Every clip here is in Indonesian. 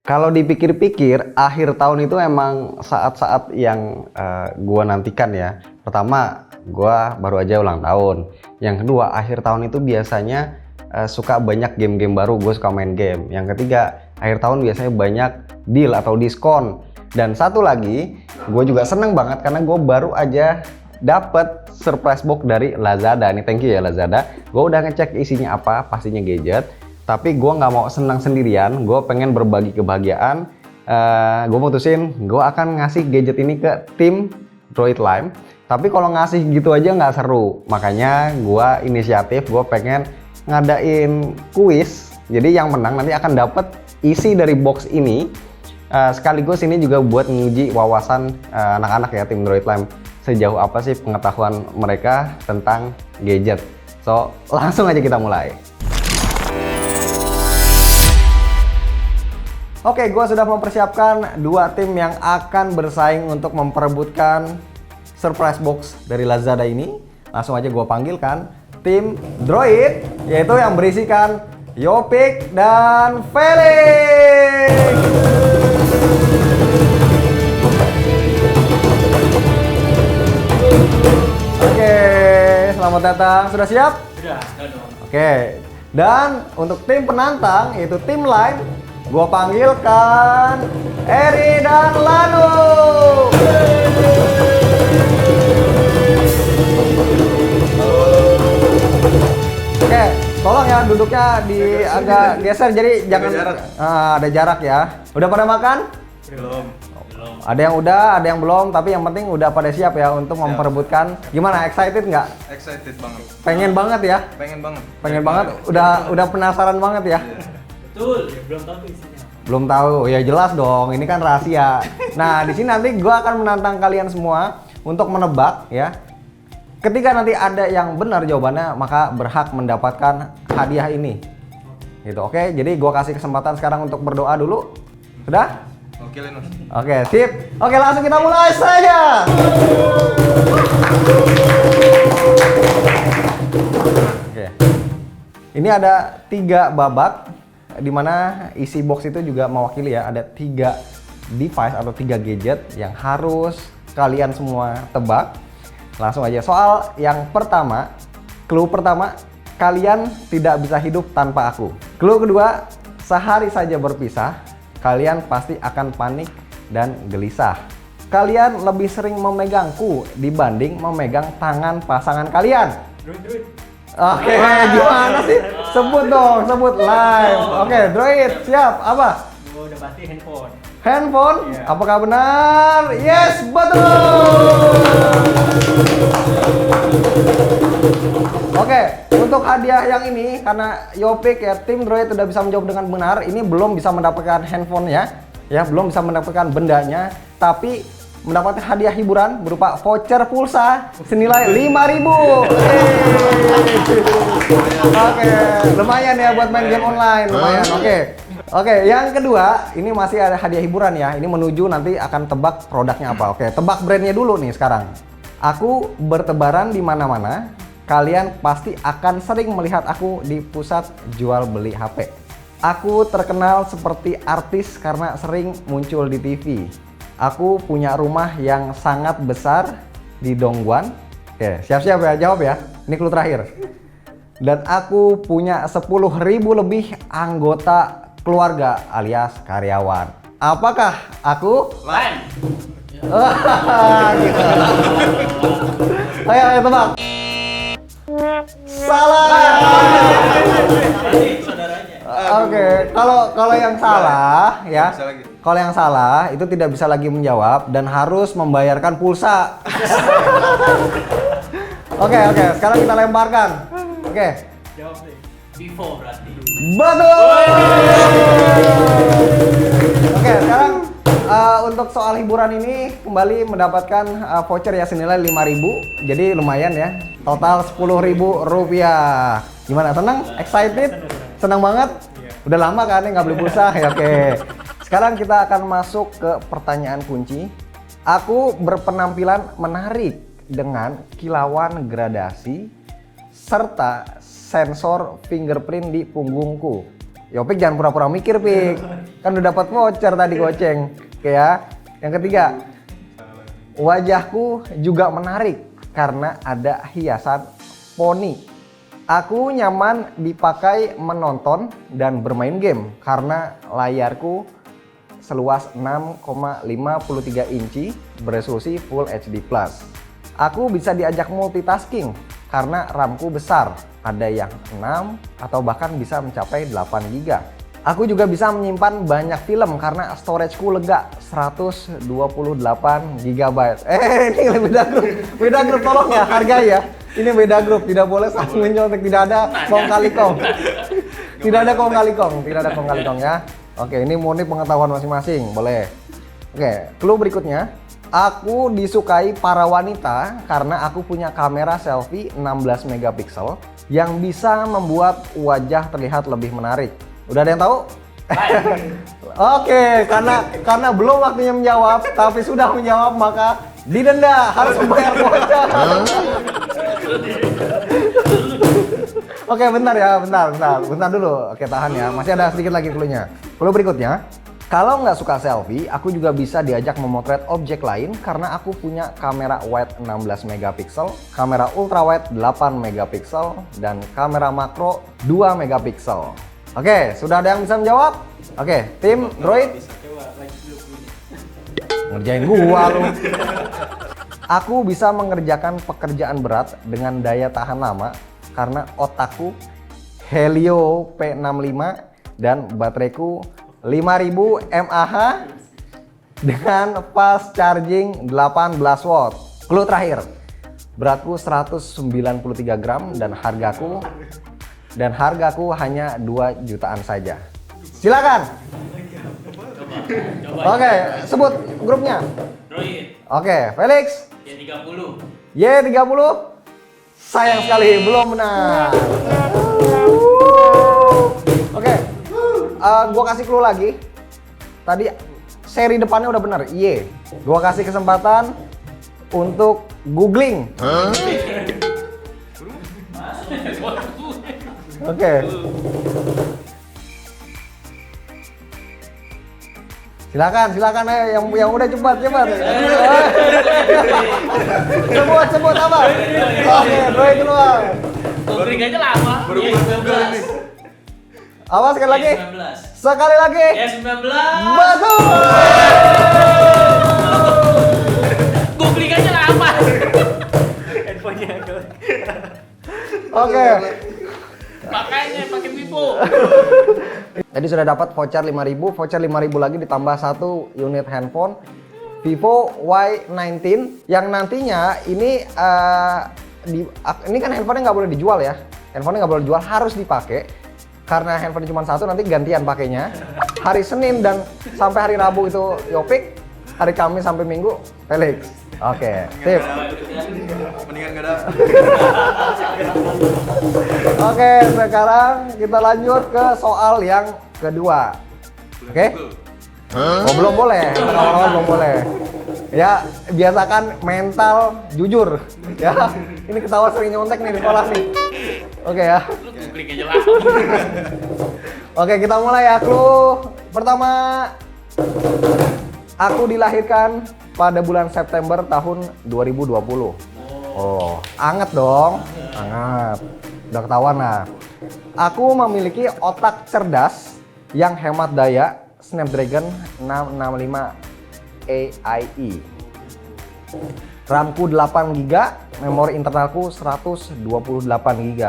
Kalau dipikir-pikir, akhir tahun itu emang saat-saat yang gua nantikan ya. Pertama, gua baru aja ulang tahun. Yang kedua, akhir tahun itu biasanya suka banyak game-game baru, gue suka main game. Yang ketiga, akhir tahun biasanya banyak deal atau diskon. Dan satu lagi, gue juga seneng banget karena gue baru aja dapet surprise box dari Lazada. Nih, thank you ya Lazada. Gue udah ngecek isinya apa, pastinya gadget. Tapi gue nggak mau senang sendirian, gue pengen berbagi kebahagiaan. Gue mutusin gue akan ngasih gadget ini ke tim Droid Lime. Tapi kalau ngasih gitu aja nggak seru. Makanya gue inisiatif, gue pengen ngadain kuis. Jadi yang menang nanti akan dapat isi dari box ini. Sekaligus ini juga buat menguji wawasan anak-anak ya tim Droid Lime. Sejauh apa sih pengetahuan mereka tentang gadget. So langsung aja kita mulai. Oke, gue sudah mempersiapkan dua tim yang akan bersaing untuk memperebutkan surprise box dari Lazada ini. Langsung aja gue panggilkan tim Droid, yaitu yang berisikan Yopik dan Felix. Oke, selamat datang. Sudah siap? Sudah dong. Oke, dan untuk tim penantang, yaitu tim Lime, gua panggilkan Eri dan Lanu. Oke, tolong ya duduknya agak geser jadi jangan ada jarak ya. Udah pada makan? Belum. Ada yang udah, ada yang belum, tapi yang penting udah pada siap ya untuk memperebutkan. Gimana, excited nggak? Excited banget. Pengen banget ya? Pengen banget. Pengen banget, udah penasaran banget ya? Betul, ya, belum tahu isinya. Belum tahu, ya jelas dong, ini kan rahasia. Nah, di sini nanti gue akan menantang kalian semua untuk menebak ya. Ketika nanti ada yang benar jawabannya, maka berhak mendapatkan hadiah ini. Gitu, oke? Jadi gue kasih kesempatan sekarang untuk berdoa dulu. Sudah? Oke, Linus. Oke, sip. Oke, langsung kita mulai saja. Oke. Ini ada 3 babak di mana isi box itu juga mewakili ya, ada 3 device atau 3 gadget yang harus kalian semua tebak. Langsung aja, soal yang pertama, clue pertama, kalian tidak bisa hidup tanpa aku. Clue kedua, sehari saja berpisah, kalian pasti akan panik dan gelisah. Kalian lebih sering memegangku dibanding memegang tangan pasangan kalian. Droid. Oke, gimana sih? Sebut dong, sebut live. Oke, Droid, siap. Apa? Gua udah pasti handphone. Handphone? Iya. Apakah benar? Yes, betul! Oke, untuk hadiah yang ini, karena Yopik ya, tim Droid udah bisa menjawab dengan benar, ini belum bisa mendapatkan handphonenya, ya, belum bisa mendapatkan bendanya, tapi mendapatkan hadiah hiburan berupa voucher pulsa senilai 5.000. Oke, lumayan ya buat main game online, lumayan. Oke, yang kedua, ini masih ada hadiah hiburan ya. Ini menuju nanti akan tebak produknya apa. Oke, tebak brandnya dulu nih sekarang. Aku bertebaran di mana-mana. Kalian pasti akan sering melihat aku di pusat jual beli HP. Aku terkenal seperti artis karena sering muncul di TV. Aku punya rumah yang sangat besar di Dongguan. Oke, siap-siap ya, jawab ya. Ini clue terakhir. Dan aku punya 10.000 lebih anggota keluarga alias karyawan. Apakah aku? Lain. Gitu. Ayo tebak. Salah. Oke, kalau yang salah ya. Kalau yang salah itu tidak bisa lagi menjawab dan harus membayarkan pulsa. Oke, sekarang kita lemparkan. Oke. Jawab deh. Before berarti. Betul. Oke, sekarang untuk soal hiburan ini kembali mendapatkan voucher ya senilai 5.000. Jadi lumayan ya. Total 10.000 rupiah. Gimana? Senang? Excited? Senang banget? Udah lama kan ya nggak beli pulsa? Ya, oke. Sekarang kita akan masuk ke pertanyaan kunci. Aku berpenampilan menarik dengan kilauan gradasi serta sensor fingerprint di punggungku. Yopik jangan pura-pura mikir, Pik. Kan udah dapat voucher tadi goceng. Oke ya. Yang ketiga, wajahku juga menarik karena ada hiasan poni. Aku nyaman dipakai menonton dan bermain game karena layarku seluas 6,53 inci beresolusi Full HD+. Aku bisa diajak multitasking karena RAM-ku besar, ada yang 6 atau bahkan bisa mencapai 8 GB. Aku juga bisa menyimpan banyak film karena storage-ku lega 128 GB. Ini beda grup tolong ya, hargai ya. Ini beda grup, tidak boleh saling menyontek, tidak ada kong kali kong. Tidak ada kong kali kong ya. Oke, ini murni pengetahuan masing-masing, boleh. Oke, clue berikutnya. Aku disukai para wanita karena aku punya kamera selfie 16 megapiksel yang bisa membuat wajah terlihat lebih menarik. Udah ada yang tahu? Oke, karena belum waktunya menjawab, tapi sudah menjawab maka didenda, harus membayar voucher. Oke, bentar ya, bentar dulu. Oke, tahan ya, masih ada sedikit lagi clue-nya. Clue berikutnya. Kalau nggak suka selfie, aku juga bisa diajak memotret objek lain karena aku punya kamera wide 16 megapiksel, kamera ultrawide 8 megapiksel, dan kamera makro 2 megapiksel. Oke, sudah ada yang bisa menjawab? Oke, tim Droid. Coba lanjut dulu clue-nya. Ngerjain gua lu. Aku bisa mengerjakan pekerjaan berat dengan daya tahan lama karena otakku Helio P65 dan bateraiku 5000 mAh dengan fast charging 18 watt. Clue terakhir, beratku 193 gram dan hargaku hanya 2 jutaan saja. Silakan. Coba. Oke, sebut grupnya. Droid. Oke, Felix. Y30. Y30. Sayang sekali, belum benar. Oke, gua kasih clue lagi. Tadi seri depannya udah benar, Y. Gua kasih kesempatan untuk googling. Oke. Silakan ayo yang udah cepat. Sebut apa? Oke, Droid keluar. Googling aja lama. Baru Google ini. Apa sekali lagi? Y19. Sekali lagi. Y19. Betul. Googling aja lama. Handphonenya agak. Oke. Makanya pakai Vivo. Tadi sudah dapat voucher 5.000, voucher 5.000 lagi ditambah 1 unit handphone Vivo Y19 yang nantinya ini ini kan handphonenya nggak boleh dijual ya. Handphonenya nggak boleh dijual, harus dipakai. Karena handphone cuma satu, nanti gantian pakainya. Hari Senin dan sampai hari Rabu itu Yopik, hari Kamis sampai Minggu Felix. Oke, sip. Mendingan gak dapet. Oke, sekarang kita lanjut ke soal yang kedua. Oke? Oh, belum boleh. Awal-awal belum boleh. Ya, biasakan mental jujur. Ya, ini ketawa sering nyontek nih di sekolah nih. Oke ya. Lu googling aja lama. Oke, kita mulai ya. Clue pertama. Aku dilahirkan pada bulan September tahun 2020. Oh, anget dong. Anget. Udah ketahuan nah. Aku memiliki otak cerdas yang hemat daya Snapdragon 665 AIE. RAM-ku 8 GB, memori internalku 128 GB.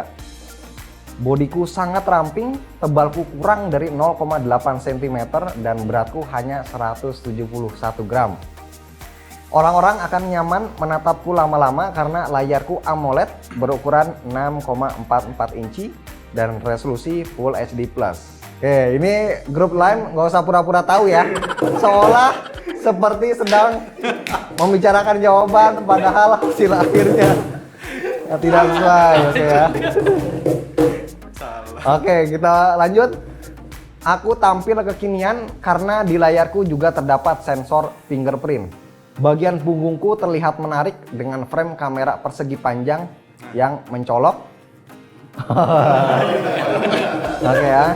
Bodiku sangat ramping, tebalku kurang dari 0,8 cm dan beratku hanya 171 gram. Orang-orang akan nyaman menatapku lama-lama karena layarku AMOLED berukuran 6,44 inci dan resolusi Full HD+. Oke, ini grup lain nggak usah pura-pura tahu ya. Seolah seperti sedang membicarakan jawaban padahal hasil akhirnya tidak sesuai. Oke ya. Oke, kita lanjut. Aku tampil kekinian karena di layarku juga terdapat sensor fingerprint. Bagian punggungku terlihat menarik dengan frame kamera persegi panjang yang mencolok. Oke ya.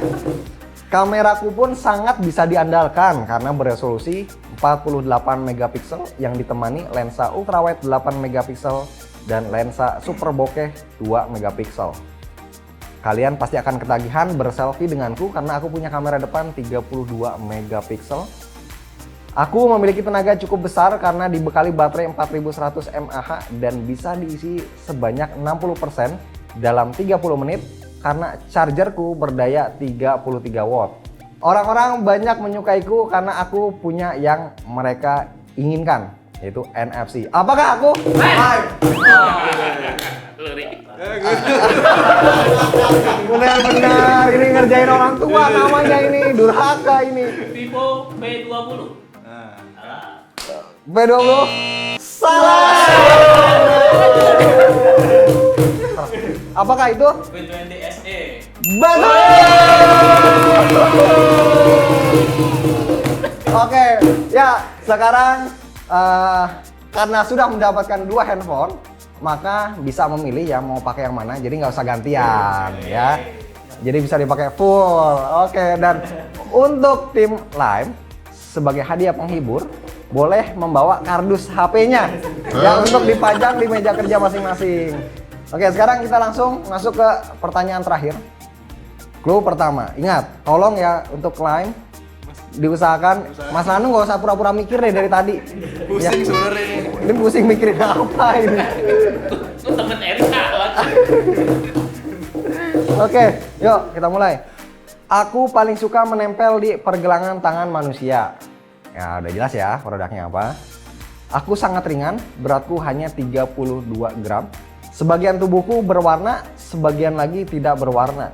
Kameraku pun sangat bisa diandalkan karena beresolusi 48 megapiksel yang ditemani lensa ultrawide 8 megapiksel dan lensa super bokeh 2 megapiksel. Kalian pasti akan ketagihan berselfie denganku karena aku punya kamera depan 32 megapiksel. Aku memiliki tenaga cukup besar karena dibekali baterai 4100 mAh dan bisa diisi sebanyak 60% dalam 30 menit karena chargerku berdaya 33 watt. Orang-orang banyak menyukaiku karena aku punya yang mereka inginkan, yaitu NFC. Apakah aku? Benar-benar ini ngerjain orang tua namanya ini, durhaka ini. Vivo V20. V20? Salah! Apakah itu? V20 SE. Betul! Oke, ya sekarang karena sudah mendapatkan 2 handphone, maka bisa memilih ya mau pakai yang mana, jadi nggak usah gantian ya. Jadi bisa dipakai full. Oke, dan untuk tim Lime sebagai hadiah penghibur boleh membawa kardus HP-nya ya untuk dipajang di meja kerja masing-masing. Oke, sekarang kita langsung masuk ke pertanyaan terakhir. Clue pertama, ingat, tolong ya untuk Lime diusahakan. Mas Nanu nggak usah pura-pura mikir deh dari tadi. Pusing Ya. sebenarnya ini. Ini pusing mikirin apa ini. Lu temen Erika lah. Oke, yuk kita mulai. Aku paling suka menempel di pergelangan tangan manusia. Ya udah jelas ya produknya apa. Aku sangat ringan, beratku hanya 32 gram. Sebagian tubuhku berwarna, sebagian lagi tidak berwarna.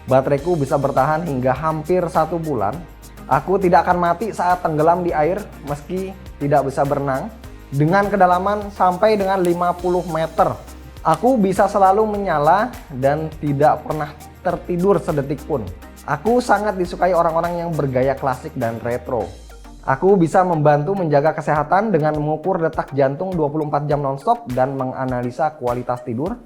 Bateraiku bisa bertahan hingga hampir 1 bulan. Aku tidak akan mati saat tenggelam di air meski tidak bisa berenang. Dengan kedalaman sampai dengan 50 meter. Aku bisa selalu menyala dan tidak pernah tertidur sedetik pun. Aku sangat disukai orang-orang yang bergaya klasik dan retro. Aku bisa membantu menjaga kesehatan dengan mengukur detak jantung 24 jam nonstop dan menganalisa kualitas tidur.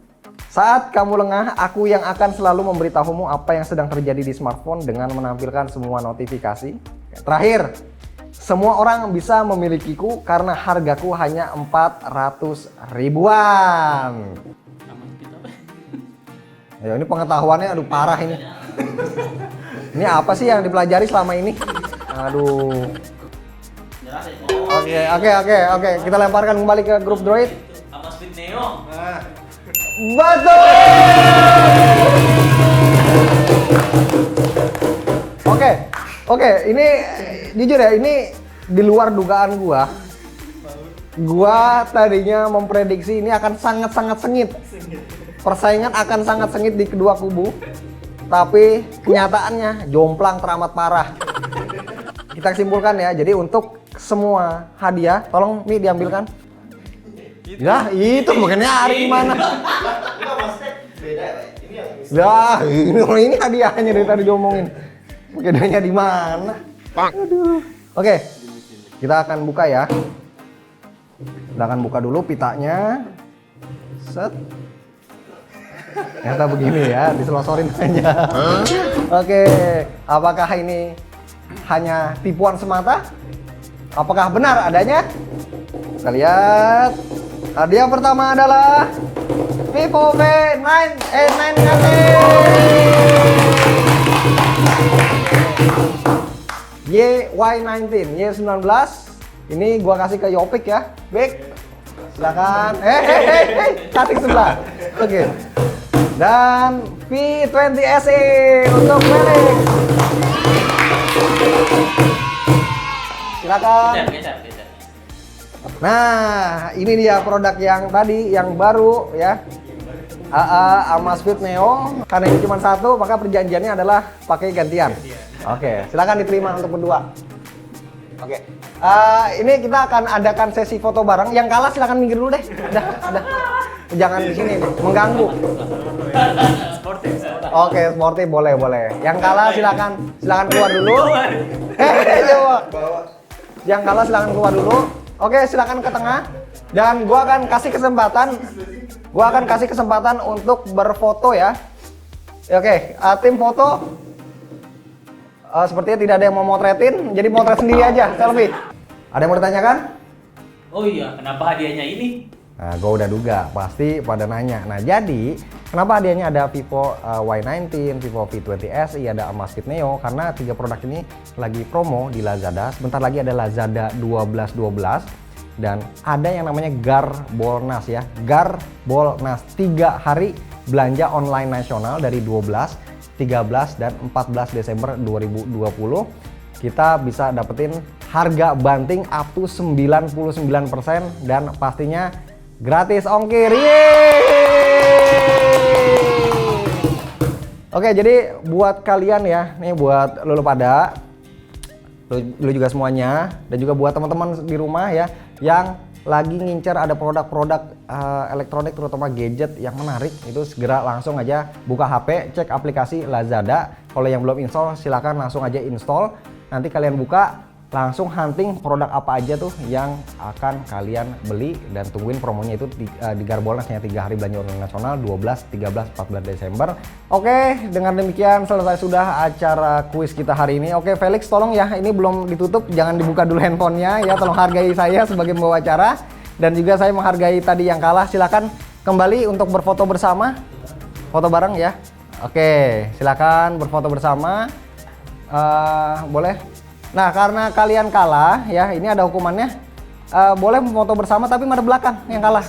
Saat kamu lengah, aku yang akan selalu memberitahumu apa yang sedang terjadi di smartphone dengan menampilkan semua notifikasi. Terakhir, semua orang bisa memilikiku karena hargaku hanya 400 ribuan. Ya, ini pengetahuannya aduh parah ini. Ini apa sih yang dipelajari selama ini? Aduh. Oke. Kita lemparkan kembali ke grup Droid. Sama Speed Neo. Betul. Oke. Ini jujur ya, ini di luar dugaan gua. Gua tadinya memprediksi ini akan sangat-sangat sengit. Persaingan akan sangat sengit di kedua kubu. Tapi kenyataannya jomplang teramat parah. Kita simpulkan ya, jadi untuk semua hadiah, tolong nih diambilkan. Ya, itu makanya hari gimana? Ya, ini hadiahnya dari tadi diomongin. Bedanya di mana? Aduh. Oke, kita akan buka ya. Kita akan buka dulu pitanya. Set. Ternyata begini ya, diselosorin aja. Oke, apakah ini hanya tipuan semata? Apakah benar adanya? Kita lihat. Hadiah pertama adalah Vivo V9 Y19 Y19. Ini gua kasih ke Yopik ya. Bik. Silakan. Cacing sebelah. Oke. Dan V20 SE untuk Felix. Silakan. Geser. Nah, ini dia produk yang tadi, yang baru ya. AA sama Speed Neo. Karena ini cuma satu, maka perjanjiannya adalah pakai gantian. Oke, silakan diterima untuk berdua. Oke. Ini kita akan adakan sesi foto bareng. Yang kalah silakan minggir dulu deh. Udah. Jangan di sini nih, mengganggu. Oke, sporty boleh. Yang kalah silakan keluar dulu. Yang kalah silakan keluar dulu. Oke, silakan ke tengah. Dan gua akan kasih kesempatan untuk berfoto ya. Oke, tim foto. sepertinya tidak ada yang mau motretin, jadi motret sendiri aja, selfie. Ada yang mau ditanyakan? Oh iya, kenapa hadiahnya ini? Nah, gue udah duga, pasti pada nanya. Nah, jadi kenapa hadiahnya ada Vivo Y19, Vivo V20 SI, ada Amazfit Neo? Karena 3 produk ini lagi promo di Lazada. Sebentar lagi ada Lazada 12.12 dan ada yang namanya Garbolnas ya. Garbolnas 3 hari belanja online nasional dari 12, 13 dan 14 Desember 2020. Kita bisa dapetin harga banting up to 99% dan pastinya gratis ongkir. Yeay! Oke, jadi buat kalian ya, nih buat lu pada, lu juga semuanya, dan juga buat teman-teman di rumah ya yang lagi ngincer ada produk-produk elektronik terutama gadget yang menarik, itu segera langsung aja buka HP, cek aplikasi Lazada. Kalau yang belum install silakan langsung aja install. Nanti kalian buka, langsung hunting produk apa aja tuh yang akan kalian beli dan tungguin promonya itu di Garbolnasnya 3 hari belanja online nasional 12, 13, 14 Desember. Oke, dengan demikian selesai sudah acara kuis kita hari ini. Oke, Felix tolong ya, ini belum ditutup, jangan dibuka dulu handphonenya ya, tolong hargai saya sebagai pembawa acara dan juga saya menghargai tadi yang kalah. Silakan kembali untuk berfoto bersama, foto bareng ya. Oke, silakan berfoto bersama. Boleh. Nah, karena kalian kalah ya, ini ada hukumannya. Boleh foto bersama tapi madep belakang yang kalah.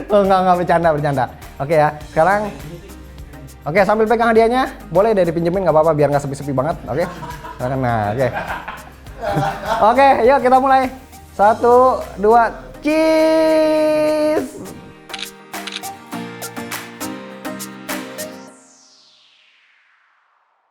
Oh, enggak bercanda. Oke ya, sekarang oke, sambil pegang hadiahnya, boleh deh dipinjemin nggak apa-apa biar nggak sepi-sepi banget. Oke. Silakan. Nah, oke. Oke, yuk kita mulai. 1, 2, cheese.